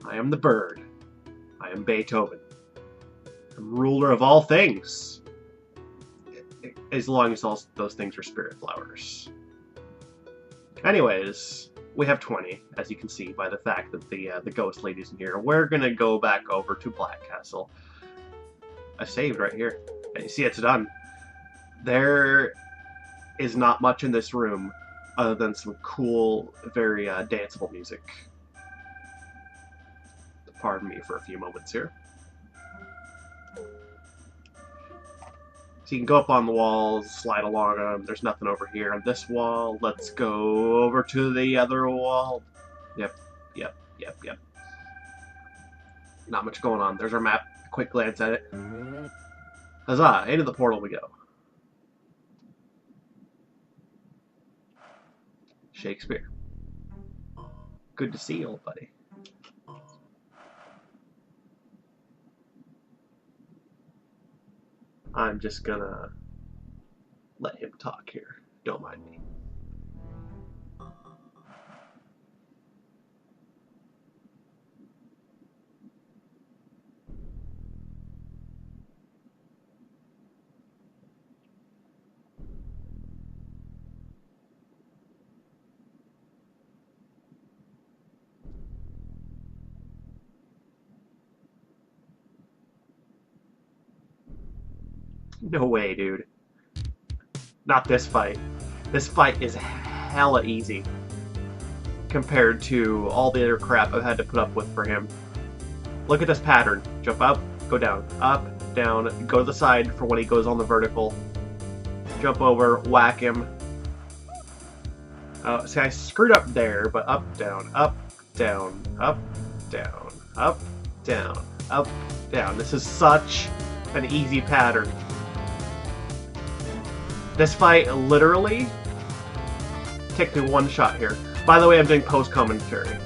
I am the bird. I am Beethoven. I'm ruler of all things. As long as all those things are spirit flowers. Anyways, we have 20, as you can see by the fact that the ghost lady's in here. We're gonna go back over to Black Castle. I saved right here. And you see it's done. There is not much in this room other than some cool, very danceable music. Pardon me for a few moments here. So you can go up on the walls, slide along them. There's nothing over here on this wall. Let's go over to the other wall. Yep. Not much going on. There's our map. Quick glance at it. Huzzah! Into the portal we go. Shakespeare. Good to see you, old buddy. I'm just gonna let him talk here. Don't mind me. No way, dude. Not this fight. This fight is hella easy compared to all the other crap I've had to put up with for him. Look at this pattern. Jump up, go down, go to the side for when he goes on the vertical. Jump over, whack him. See, I screwed up there, but up, down, up, down, up, down, up, down, up, down. This is such an easy pattern. This fight literally took me one shot here. By the way, I'm doing post-commentary.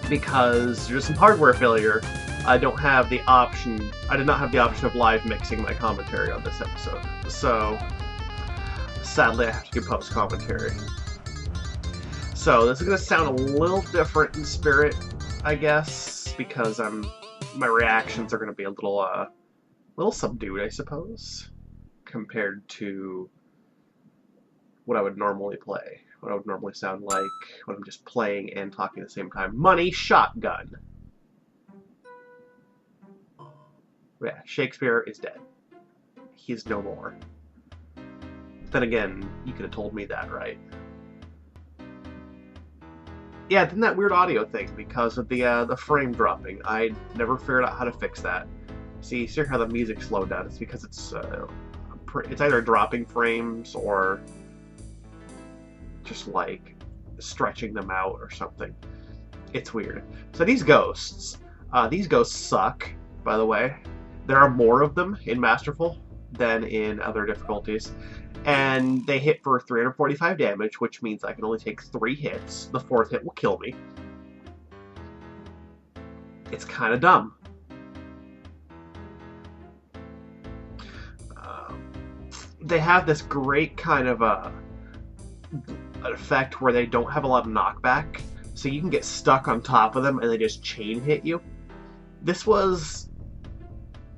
Because there's some hardware failure. I don't have the option. I did not have the option of live mixing my commentary on this episode. So, sadly, I have to do post-commentary. So, this is going to sound a little different in spirit, I guess, because my reactions are going to be a little subdued, I suppose, compared to what I would normally play, what I would normally sound like when I'm just playing and talking at the same time. Money shotgun. Yeah, Shakespeare is dead. He is no more. Then again, you could have told me that, right? Yeah, then that weird audio thing because of the frame dropping. I never figured out how to fix that. See how the music slowed down? It's because it's either dropping frames or just like stretching them out or something. It's weird. So these ghosts suck, by the way. There are more of them in Masterful than in other difficulties. And they hit for 345 damage, which means I can only take 3 hits. The 4th hit will kill me. It's kind of dumb. They have this great kind of an effect where they don't have a lot of knockback, so you can get stuck on top of them and they just chain hit you. This was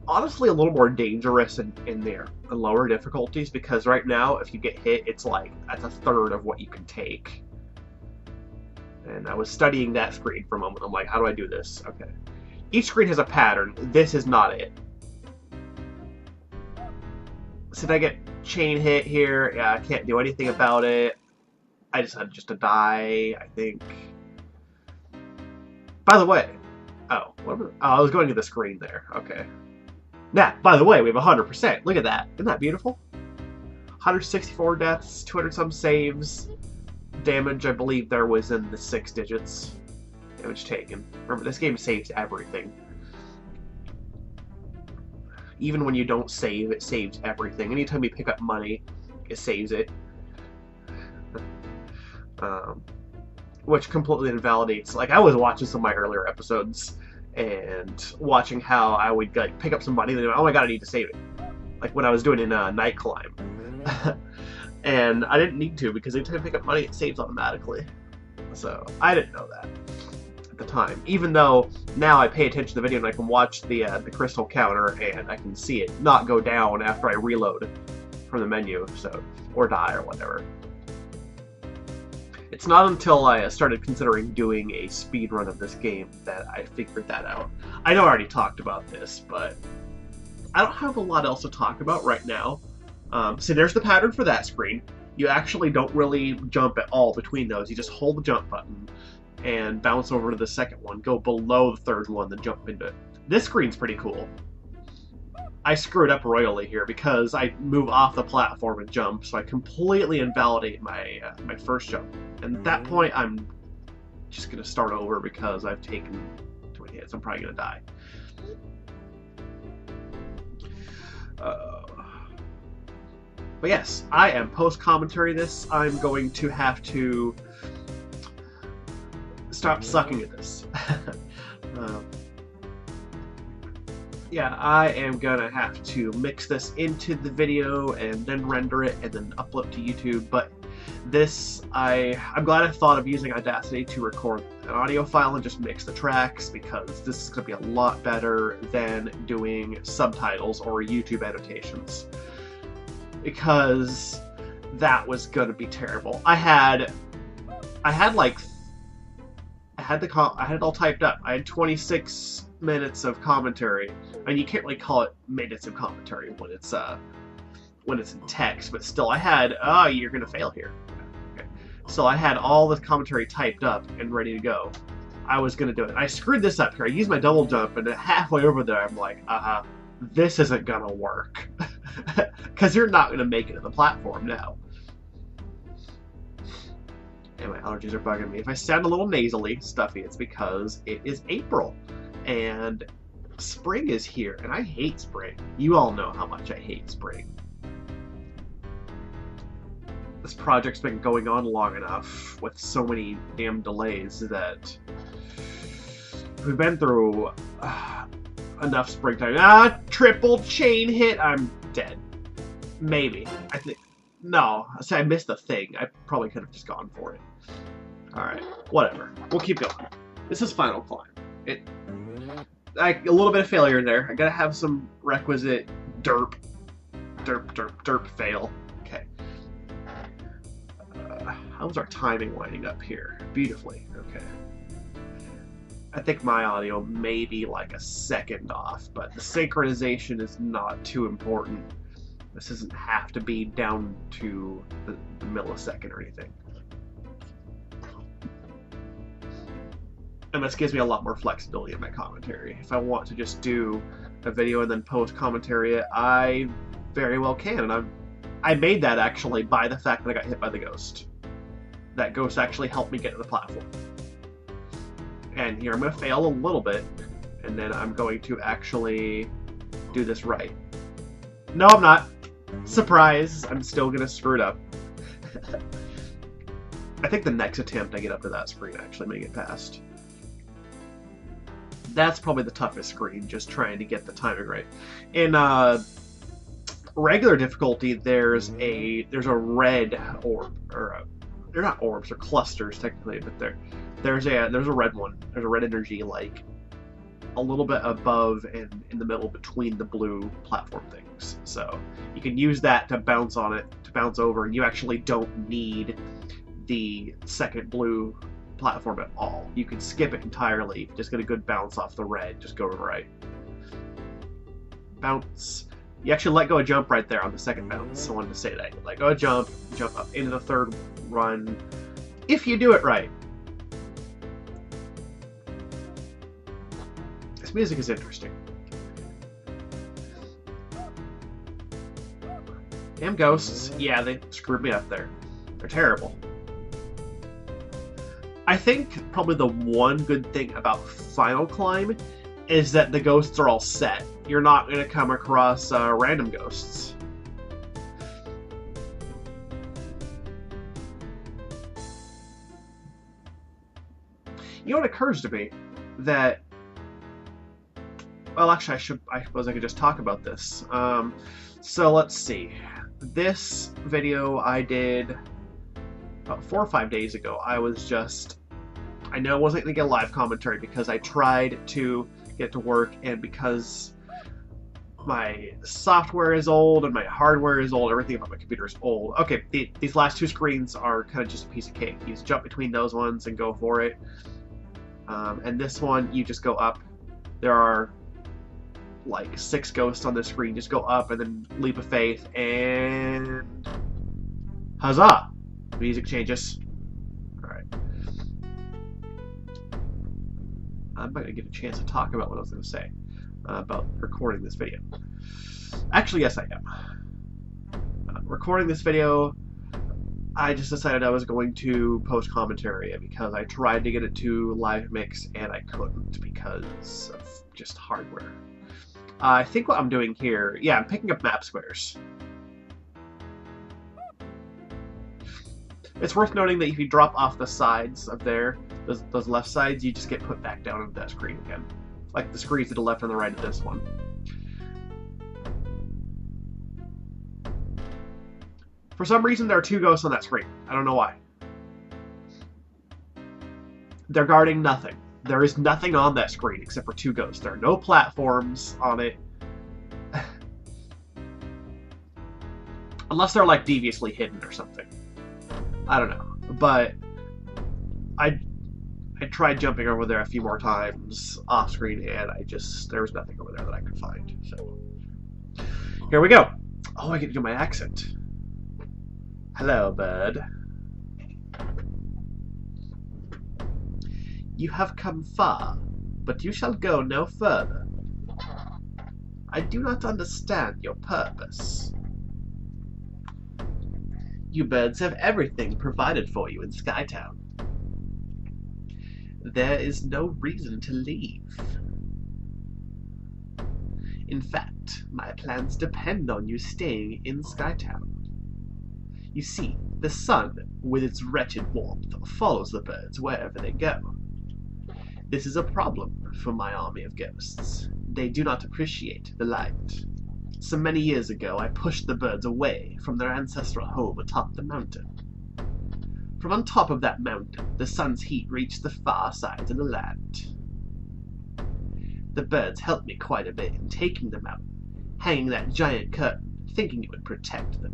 honestly a little more dangerous in their lower difficulties, because right now if you get hit, it's like that's a third of what you can take. And I was studying that screen for a moment. I'm like, how do I do this? Okay. Each screen has a pattern. This is not it. So I get chain hit here. Yeah, I can't do anything about it. I just had to die, I think. By the way, I was going to the screen there. Okay. Now, by the way, we have 100%. Look at that. Isn't that beautiful? 164 deaths, 200 some saves. Damage, I believe there was in the 6 digits. Damage taken. Remember, this game saves everything. Even when you don't save, it saves everything. Anytime you pick up money, it saves it. Which completely invalidates. Like, I was watching some of my earlier episodes and watching how I would like pick up some money and then, oh my god, I need to save it. Like when I was doing in FinalClimb. And I didn't need to, because anytime I pick up money, it saves automatically. So, I didn't know that. at the time. Even though now I pay attention to the video and I can watch the crystal counter and I can see it not go down after I reload from the menu, so, or die or whatever. It's not until I started considering doing a speed run of this game that I figured that out. I know I already talked about this, but I don't have a lot else to talk about right now. So there's the pattern for that screen. You actually don't really jump at all between those. You just hold the jump button and bounce over to the second one, go below the third one, then jump into it. This screen's pretty cool. I screwed up royally here because I move off the platform and jump, so I completely invalidate my my first jump. And at that point, I'm just going to start over because I've taken too many hits. I'm probably going to die. But yes, I am post-commentary this. I'm going to have to stop sucking at this. Yeah, I am gonna have to mix this into the video and then render it and then upload to YouTube. But this, I'm glad I thought of using Audacity to record an audio file and just mix the tracks, because this is gonna be a lot better than doing subtitles or YouTube annotations, because that was gonna be terrible. I had it all typed up. I had 26 minutes of commentary, and you can't really call it minutes of commentary when it's in text, but still I had, oh, you're gonna fail here. Okay. So I had all the commentary typed up and ready to go. I was gonna do it. I screwed this up here. I used my double jump, and halfway over there I'm like, this isn't gonna work. Because you're not gonna make it to the platform now. And my allergies are bugging me. If I sound a little nasally, stuffy, it's because it is April. And spring is here, and I hate spring. You all know how much I hate spring. This project's been going on long enough with so many damn delays that we've been through enough springtime. Triple chain hit. I'm dead. Maybe. I think. No. See, I missed the thing. I probably could have just gone for it. Alright. Whatever. We'll keep going. This is FinalClimb. A little bit of failure in there. I gotta have some requisite derp fail. Okay. How's our timing lining up here? Beautifully. Okay. I think my audio may be like a second off, but the synchronization is not too important. This doesn't have to be down to the millisecond or anything. And this gives me a lot more flexibility in my commentary. If I want to just do a video and then post commentary it, I very well can. And I made that actually by the fact that I got hit by the ghost. That ghost actually helped me get to the platform. And here I'm going to fail a little bit, and then I'm going to actually do this right. No, I'm not. Surprise! I'm still going to screw it up. I think the next attempt I get up to that screen actually make it past. That's probably the toughest screen, just trying to get the timing right. In regular difficulty, there's a red orb, or they're not orbs, they're clusters technically, but there's a red one. There's a red energy like a little bit above and in the middle between the blue platform things. So you can use that to bounce on it, to bounce over, and you actually don't need the second blue platform at all. You can skip it entirely. If you just get a good bounce off the red, just go right. Bounce. You actually let go of jump right there on the second bounce. I wanted to say that. You let go of jump up into the third run, if you do it right. This music is interesting. Damn ghosts. Yeah, they screwed me up there. They're terrible. I think probably the one good thing about FinalClimb is that the ghosts are all set. You're not going to come across random ghosts. You know what occurs to me? That... Well, actually, I suppose I could just talk about this. So let's see. This video I did about 4 or 5 days ago. I I know I wasn't going to get a live commentary because I tried to get to work, and because my software is old and my hardware is old, everything about my computer is old. Okay, these last two screens are kind of just a piece of cake. You just jump between those ones and go for it. And this one, you just go up. There are like 6 ghosts on this screen. Just go up and then leap of faith, and huzzah! Music changes. Alright. I'm not going to get a chance to talk about what I was going to say about recording this video. Actually, yes, I am. Recording this video, I just decided I was going to post commentary because I tried to get it to live mix and I couldn't because of just hardware. I think what I'm doing here, yeah, I'm picking up map squares. It's worth noting that if you drop off the sides of there, those left sides, you just get put back down into that screen again. Like the screens to the left and the right of this one. For some reason, there are 2 ghosts on that screen. I don't know why. They're guarding nothing. There is nothing on that screen except for 2 ghosts. There are no platforms on it. Unless they're like deviously hidden or something. I don't know. But I tried jumping over there a few more times off screen, and there was nothing over there that I could find. So here we go. Oh, I get to do my accent. Hello, bird. You have come far, but you shall go no further. I do not understand your purpose. You birds have everything provided for you in Skytown. There is no reason to leave. In fact, my plans depend on you staying in Skytown. You see, the sun, with its wretched warmth, follows the birds wherever they go. This is a problem for my army of ghosts. They do not appreciate the light. So many years ago, I pushed the birds away from their ancestral home atop the mountain. From on top of that mountain, the sun's heat reached the far sides of the land. The birds helped me quite a bit in taking them out, hanging that giant curtain, thinking it would protect them.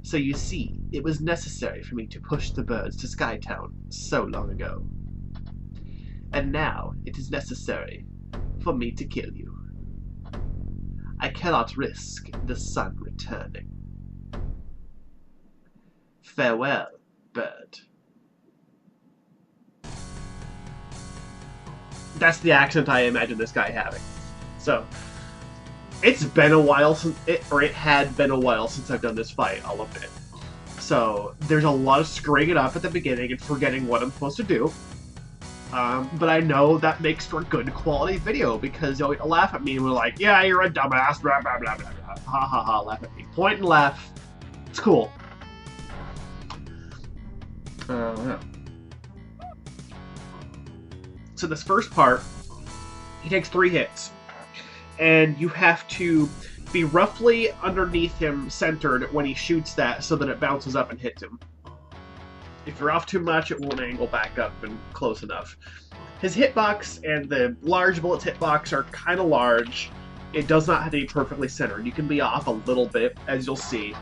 So you see, it was necessary for me to push the birds to Skytown so long ago. And now it is necessary for me to kill you. I cannot risk the sun returning. Farewell, bird. That's the accent I imagine this guy having. So, it's been a while since it had been a while since I've done this fight, I'll admit. So, there's a lot of screwing it up at the beginning and forgetting what I'm supposed to do. But I know that makes for good quality video because you'll laugh at me and we're like, yeah, you're a dumbass, blah, blah, blah, blah, blah. Ha ha ha, laugh at me. Point and laugh. It's cool. Yeah. So this first part, he takes 3 hits. And you have to be roughly underneath him, centered, when he shoots that so that it bounces up and hits him. If you're off too much, it won't angle back up and close enough. His hitbox and the large bullet's hitbox are kind of large. It does not have to be perfectly centered. You can be off a little bit, as you'll see.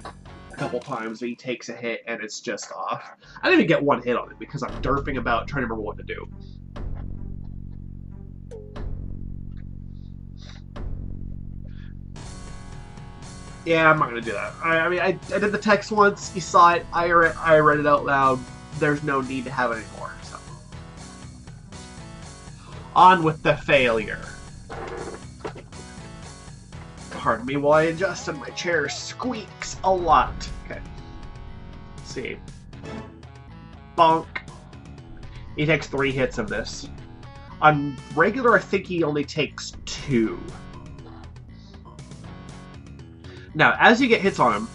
A couple times he takes a hit and it's just off. I didn't even get 1 hit on it because I'm derping about trying to remember what to do. Yeah, I'm not going to do that. I mean, I did the text once, you saw it, I read it out loud. There's no need to have it anymore. So. On with the failure. Pardon me while I adjust and my chair squeaks a lot. Okay. Let's see. Bonk. He takes 3 hits of this. On regular, I think he only takes 2. Now, as you get hits on him,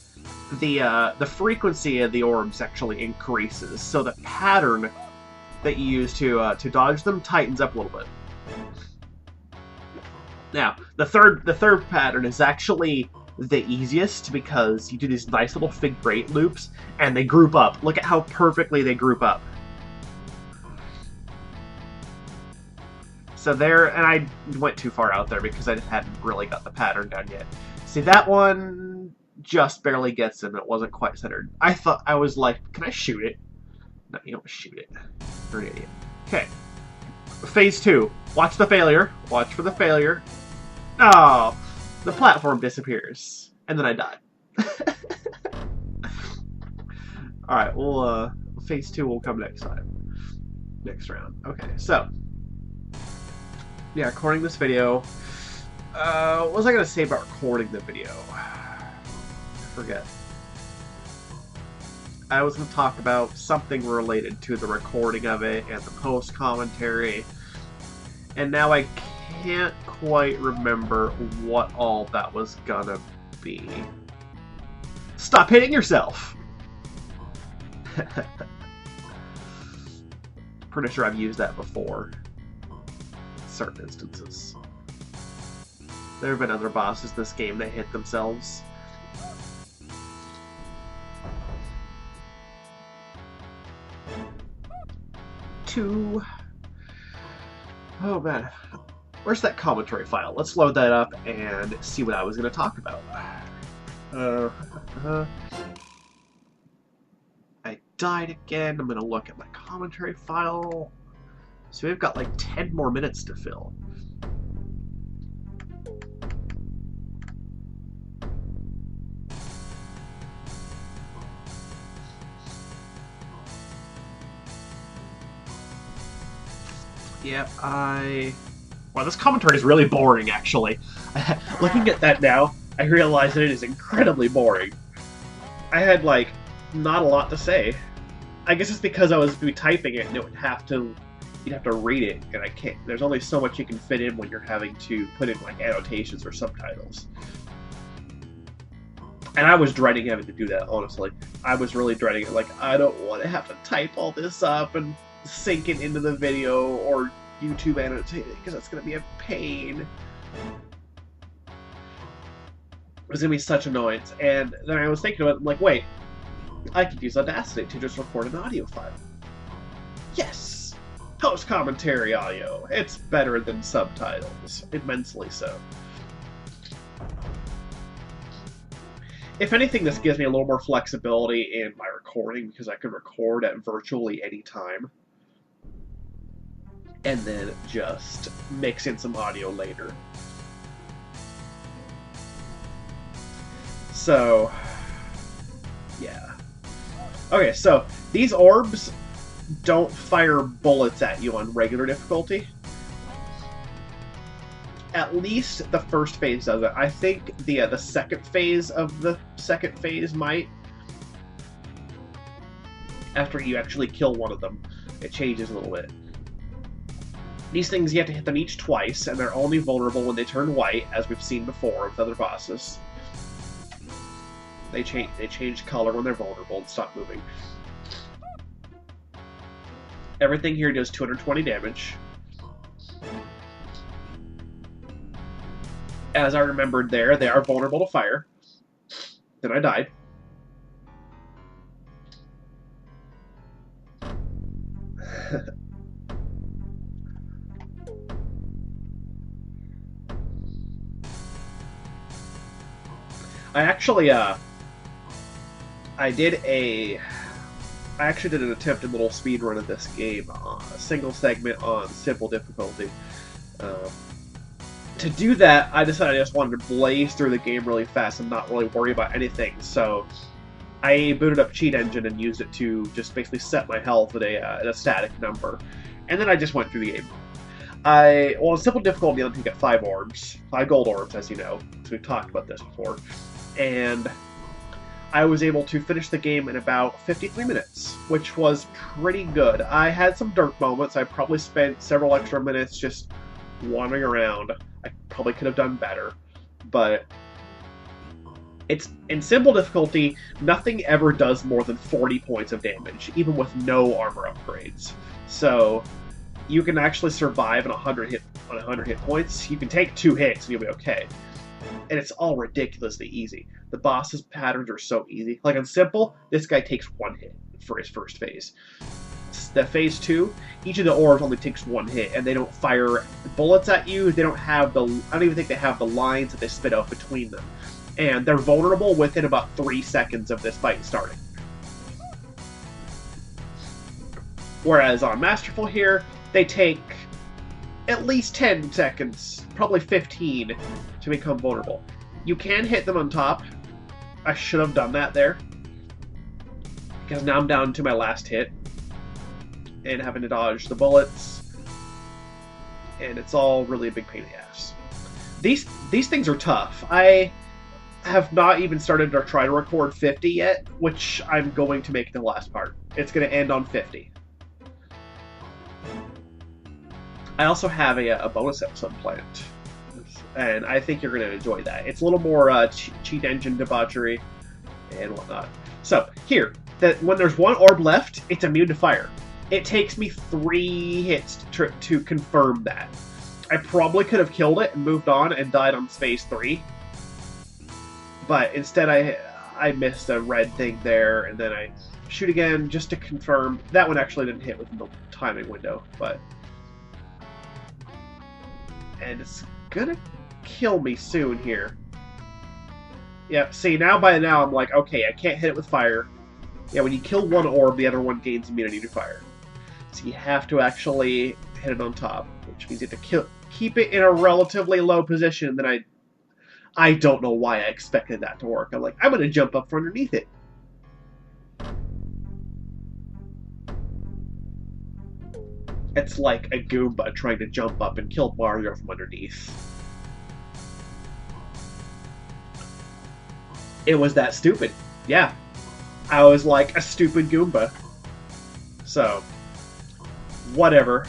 the frequency of the orbs actually increases, so the pattern that you use to dodge them tightens up a little bit. Now, the third pattern is actually the easiest because you do these nice little figure 8 loops, and they group up. Look at how perfectly they group up. So there, and I went too far out there because I hadn't really got the pattern down yet. See, that one just barely gets him. It wasn't quite centered. I was like, can I shoot it? No, you don't shoot it. You're an idiot. Okay. Phase 2. Watch the failure. Watch for the failure. Oh, the platform disappears. And then I die. Alright, well, phase 2 will come next time. Next round. Okay, so. Yeah, recording this video. What was I going to say about recording the video? I forget. I was going to talk about something related to the recording of it and the post-commentary. And now I can't quite remember what all that was gonna be. Stop hitting yourself! Pretty sure I've used that before. In certain instances. There have been other bosses in this game that hit themselves. Oh man, where's that commentary file? Let's load that up and see what I was going to talk about. I died again. I'm going to look at my commentary file. So we've got like 10 more minutes to fill. Yep, Wow, this commentary is really boring, actually. Looking at that now, I realize that it is incredibly boring. I had, like, not a lot to say. I guess it's because I was typing it and you'd have to read it, and I can't. There's only so much you can fit in when you're having to put in, like, annotations or subtitles. And I was dreading having to do that, honestly. I was really dreading it. Like, I don't want to have to type all this up and sync it into the video or YouTube annotate it because that's going to be a pain. It was going to be such annoyance. And then I was thinking about it, I'm like, wait, I could use Audacity to just record an audio file. Yes! Post-commentary audio. It's better than subtitles. Immensely so. If anything, this gives me a little more flexibility in my recording because I can record at virtually any time. And then just mix in some audio later. So, yeah. Okay, so these orbs don't fire bullets at you on regular difficulty. At least the first phase does it. I think the second phase of the second phase might. After you actually kill one of them, it changes a little bit. These things, you have to hit them each twice, and they're only vulnerable when they turn white, as we've seen before with other bosses. They change color when they're vulnerable and stop moving. Everything here does 220 damage. As I remembered there, they are vulnerable to fire. Then I died. I actually did an attempted little speed run of this game, a single segment on simple difficulty. To do that, I decided I just wanted to blaze through the game really fast and not really worry about anything. So I booted up Cheat Engine and used it to just basically set my health at a static number, and then I just went through the game. Well, in simple difficulty, you get 5 orbs, 5 gold orbs, as you know. So we've talked about this before. And I was able to finish the game in about 53 minutes, which was pretty good. I had some dirt moments. I probably spent several extra minutes just wandering around. I probably could have done better, but it's in simple difficulty, nothing ever does more than 40 points of damage, even with no armor upgrades. So you can actually survive on 100 hit points. You can take 2 hits and you'll be okay. And it's all ridiculously easy. The boss's patterns are so easy. Like on simple, this guy takes 1 hit for his first phase. the phase 2, each of the orbs only takes 1 hit, and they don't fire bullets at you. They don't have the... I don't even think they have the lines that they spit out between them. And they're vulnerable within about 3 seconds of this fight starting. Whereas on Masterful here, they take at least 10 seconds, probably 15, to become vulnerable. You can hit them on top. I should have done that there, because now I'm down to my last hit and having to dodge the bullets, and it's all really a big pain in the ass. These things are tough. I have not even started to try to record 50 yet, which I'm going to make the last part. It's going to end on 50. I also have a bonus episode planned, and I think you're going to enjoy that. It's a little more cheat engine debauchery and whatnot. So, here, when there's 1 orb left, it's immune to fire. It takes me 3 hits to confirm that. I probably could have killed it and moved on and died on phase 3. But instead I missed a red thing there, and then I shoot again just to confirm. That one actually didn't hit within the timing window, but... And it's gonna kill me soon here. Yep, see, by now I'm like, okay, I can't hit it with fire. Yeah, when you kill 1 orb, the other one gains immunity to fire. So you have to actually hit it on top, which means you have to keep it in a relatively low position, and then I don't know why I expected that to work. I'm like, I'm gonna jump up from underneath it. It's like a Goomba trying to jump up and kill Mario from underneath. It was that stupid. Yeah. I was like a stupid Goomba. So, whatever.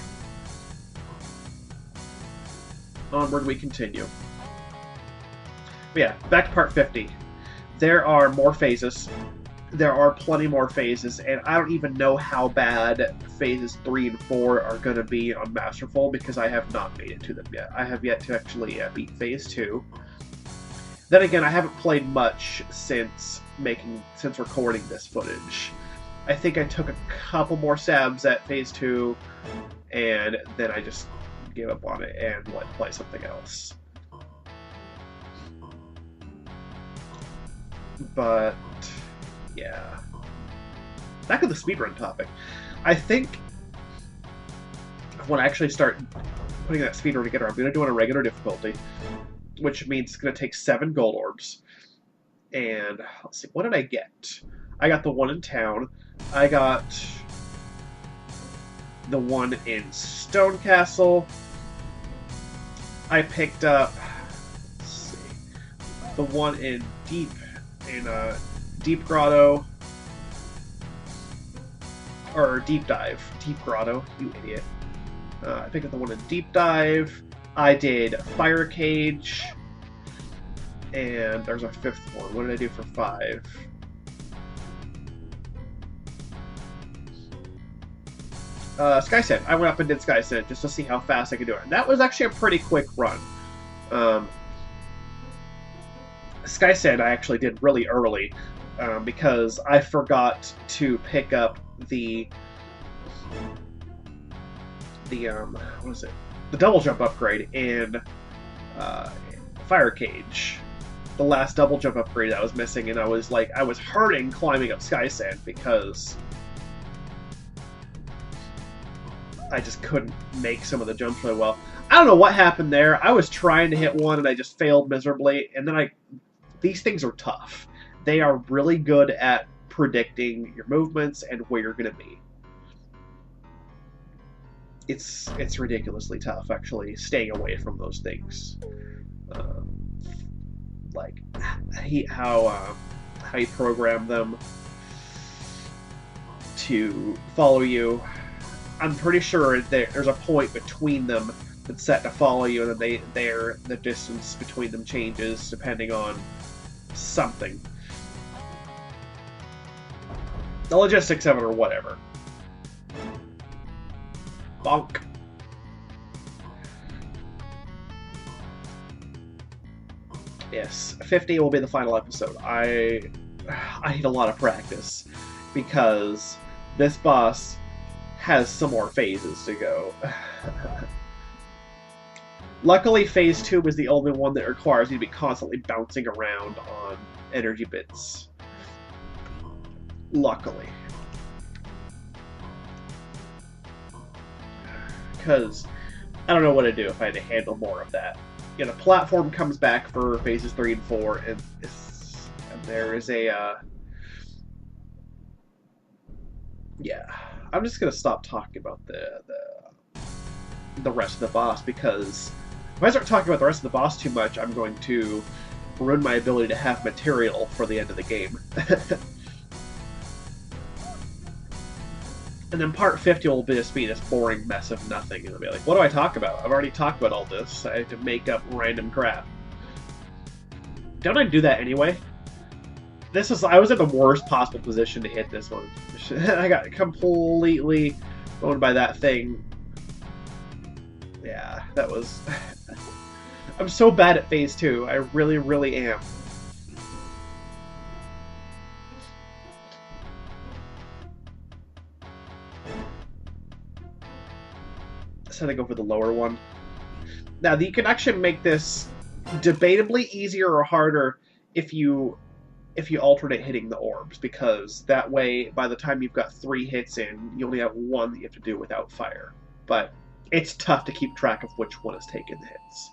Onward we continue. But yeah, back to part 50. There are more phases. There are plenty more phases, and I don't even know how bad phases 3 and 4 are going to be on Masterful, because I have not made it to them yet. I have yet to actually beat phase 2. Then again, I haven't played much since recording this footage. I think I took a couple more stabs at phase 2, and then I just gave up on it and went to play something else. But yeah. Back to the speedrun topic. I think when I actually start putting that speedrun together, I'm going to do it on a regular difficulty, which means it's going to take 7 gold orbs. And let's see, what did I get? I got the one in town. I got the one in Stone Castle. I picked up, let's see, the one in Deep Grotto, or Deep Dive. Deep Grotto, you idiot. I picked up the one in Deep Dive. I did Fire Cage, and there's a 5th one. What did I do for 5? Skysend. I went up and did Skysend just to see how fast I could do it. And that was actually a pretty quick run. Skysend I actually did really early because I forgot to pick up the what is it? The double jump upgrade in Fire Cage. The last double jump upgrade that was missing, and I was hurting climbing up Skysend because I just couldn't make some of the jumps really well. I don't know what happened there. I was trying to hit one and I just failed miserably, and then these things are tough. They are really good at predicting your movements and where you're going to be. It's ridiculously tough, actually, staying away from those things. Like how you program them to follow you. I'm pretty sure there's a point between them that's set to follow you, and then the distance between them changes depending on something. The logistics of it or whatever. Bonk. Yes, 50 will be the final episode. I need a lot of practice because this boss has some more phases to go. Luckily, phase 2 is the only one that requires you to be constantly bouncing around on energy bits. Luckily. Because I don't know what to do if I had to handle more of that. You know, platform comes back for phases 3 and 4, and there is a... yeah, I'm just going to stop talking about the rest of the boss, because if I start talking about the rest of the boss too much, I'm going to ruin my ability to have material for the end of the game. And then part 50 will just be this boring mess of nothing. And I'll be like, what do I talk about? I've already talked about all this. I have to make up random crap. Don't I do that anyway? I was in the worst possible position to hit this one. I got completely owned by that thing. Yeah, that was... I'm so bad at phase 2. I really, really am. So I go for the lower one. Now, you can actually make this debatably easier or harder if you alternate hitting the orbs, because that way, by the time you've got 3 hits in, you only have 1 that you have to do without fire. But it's tough to keep track of which one has taken the hits.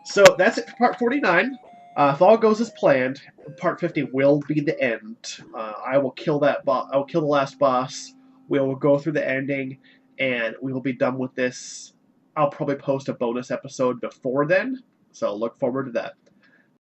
So that's it for part 49. If all goes as planned, part 50 will be the end. I will kill that boss. I will kill the last boss. We will go through the ending, and we will be done with this. I'll probably post a bonus episode before then, so look forward to that.